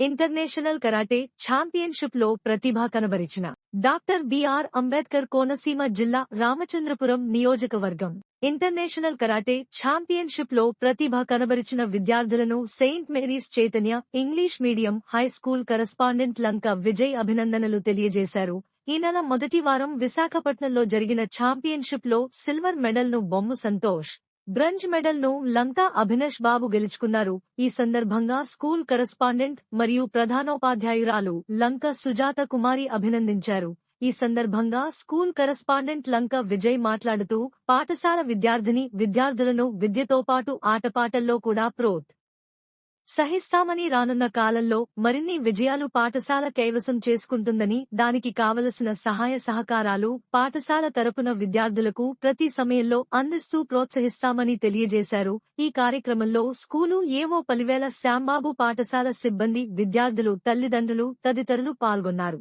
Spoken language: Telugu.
ఇంటర్నేషనల్ కరాటే ఛాంపియన్షిప్ లో ప్రతిభ కనబరిచిన డాక్టర్ బిఆర్ అంబేద్కర్ కోనసీమ జిల్లా రామచంద్రపురం నియోజకవర్గం ఇంటర్నేషనల్ కరాటే ఛాంపియన్షిప్ లో ప్రతిభ కనబరిచిన విద్యార్థులను Saint Mary's Chaitanya English medium high school correspondent Lanka Vijay అభినందనలు తెలియజేశారు. ఈ నెల మొదటి వారం విశాఖపట్నంలో జరిగిన ఛాంపియన్షిప్ లో సిల్వర్ మెడల్ ను బొమ్ము సంతోష్, బ్రంజ్ మెడల్ ను లంకా అభినష్ బాబు గెలుచుకున్నారు. ఈ సందర్భంగా స్కూల్ కరస్పాండెంట్ మరియు ప్రధానోపాధ్యాయురాలు లంక సుజాత కుమారి అభినందించారు. ఈ సందర్భంగా స్కూల్ కరస్పాండెంట్ లంక విజయ్ మాట్లాడుతూ పాఠశాల విద్యార్థులను విద్యతో పాటు ఆటపాటల్లో కూడా సహిస్తామని, రానున్న కాలంలో మరిన్ని విజయాలు పాఠశాల కైవసం చేసుకుంటుందని, దానికి కావలసిన సహాయ సహకారాలు పాఠశాల తరపున విద్యార్థులకు ప్రతి సమయంలో అందిస్తూ ప్రోత్సహిస్తామని తెలియజేశారు. ఈ కార్యక్రమంలో స్కూలు ఏవో పలివేల శ్యాంబాబు, పాఠశాల సిబ్బంది, విద్యార్థులు, తల్లిదండ్రులు తదితరులు పాల్గొన్నారు.